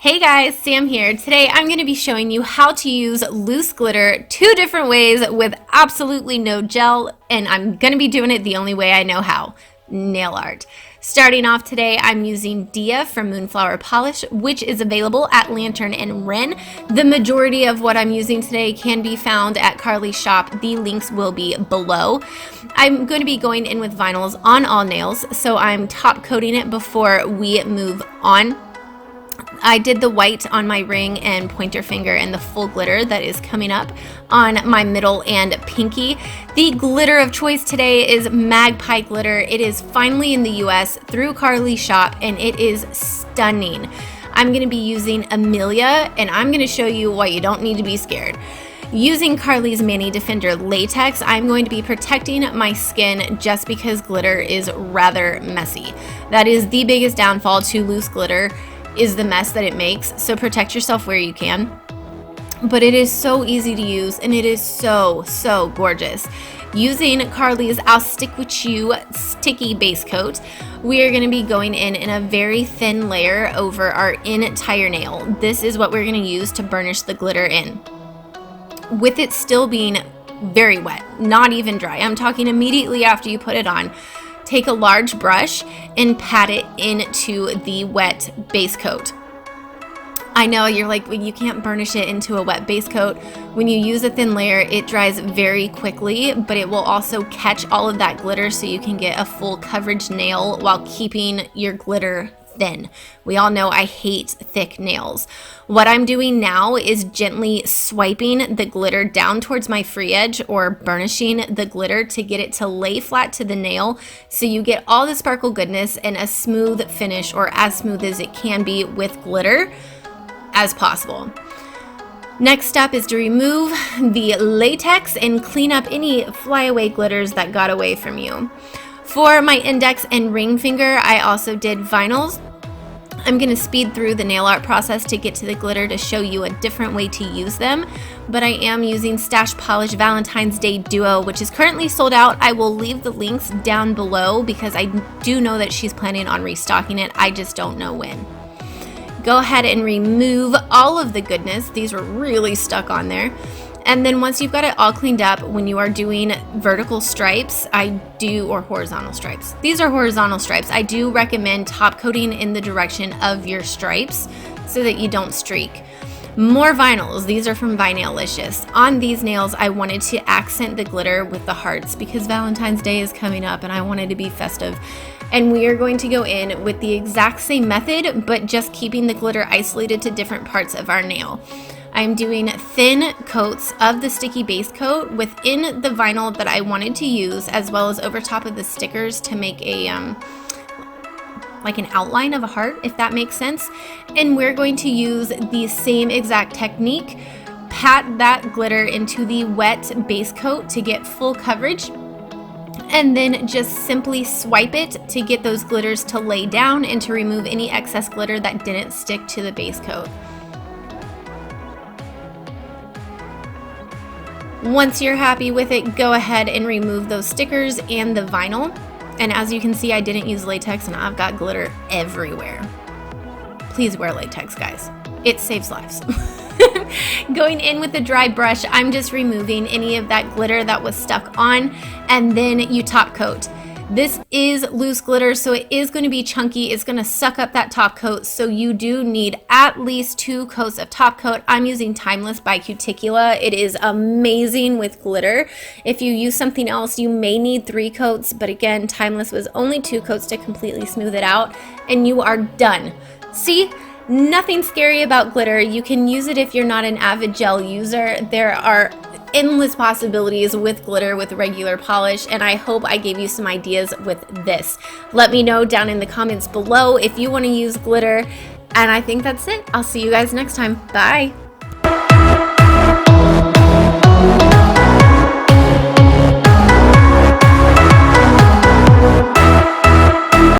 Hey guys, Sam here. Today I'm going to be showing you how to use loose glitter two different ways with absolutely no gel, and I'm going to be doing it the only way I know how, nail art. Starting off today, I'm using Dia from Moonflower Polish, which is available at Lantern and Wren. The majority of what I'm using today can be found at Carly's shop. The links will be below. I'm going to be going in with vinyls on all nails, so I'm top coating it before we move on. I did the white on my ring and pointer finger and the full glitter that is coming up on my middle and pinky. The glitter of choice today is Magpie glitter. It is finally in the US through Carly's shop and it is stunning. I'm going to be using Amelia and I'm going to show you why you don't need to be scared. Using Carly's Mani Defender Latex, I'm going to be protecting my skin just because glitter is rather messy. That is the biggest downfall to loose glitter, is the mess that it makes, so protect yourself where you can. But it is so easy to use and it is so gorgeous. Using Carly's I'll Stick With You sticky base coat, we are going to be going in a very thin layer over our entire nail. This is what we're going to use to burnish the glitter in. With it still being very wet, not even dry, I'm talking immediately after you put it on, take a large brush and pat it into the wet base coat. I know you're like, well, you can't burnish it into a wet base coat. When you use a thin layer, it dries very quickly, but it will also catch all of that glitter so you can get a full coverage nail while keeping your glitter thin. We all know I hate thick nails. What I'm doing now is gently swiping the glitter down towards my free edge or burnishing the glitter to get it to lay flat to the nail so you get all the sparkle goodness and a smooth finish, or as smooth as it can be with glitter as possible. Next step is to remove the latex and clean up any flyaway glitters that got away from you. For my index and ring finger, I also did vinyls. I'm going to speed through the nail art process to get to the glitter to show you a different way to use them, but I am using Stash Polish Valentine's Day Duo, which is currently sold out. I will leave the links down below because I do know that she's planning on restocking it. I just don't know when. Go ahead and remove all of the goodness. These were really stuck on there. And then once you've got it all cleaned up, when you are doing vertical stripes, or horizontal stripes. These are horizontal stripes. I do recommend top coating in the direction of your stripes so that you don't streak. More vinyls. These are from Vinylicious. On these nails, I wanted to accent the glitter with the hearts because Valentine's Day is coming up and I wanted to be festive. And we are going to go in with the exact same method, but just keeping the glitter isolated to different parts of our nail. I'm doing thin coats of the sticky base coat within the vinyl that I wanted to use, as well as over top of the stickers to make a like an outline of a heart, if that makes sense. And we're going to use the same exact technique, pat that glitter into the wet base coat to get full coverage, and then just simply swipe it to get those glitters to lay down and to remove any excess glitter that didn't stick to the base coat. Once you're happy with it, go ahead and remove those stickers and the vinyl. And as you can see, I didn't use latex and I've got glitter everywhere. Please wear latex, guys. It saves lives. Going in with the dry brush, I'm just removing any of that glitter that was stuck on, and then you top coat. This is loose glitter, so it is going to be chunky. It's going to suck up that top coat, so you do need at least 2 coats of top coat. I'm using Timeless by Cuticula. It is amazing with glitter. If you use something else, you may need 3 coats, but again, Timeless was only 2 coats to completely smooth it out, and you are done. See? Nothing scary about glitter. You can use it if you're not an avid gel user. There are endless possibilities with glitter with regular polish, and I hope I gave you some ideas with this. Let me know down in the comments below if you want to use glitter, and I think that's it. I'll see you guys next time. Bye.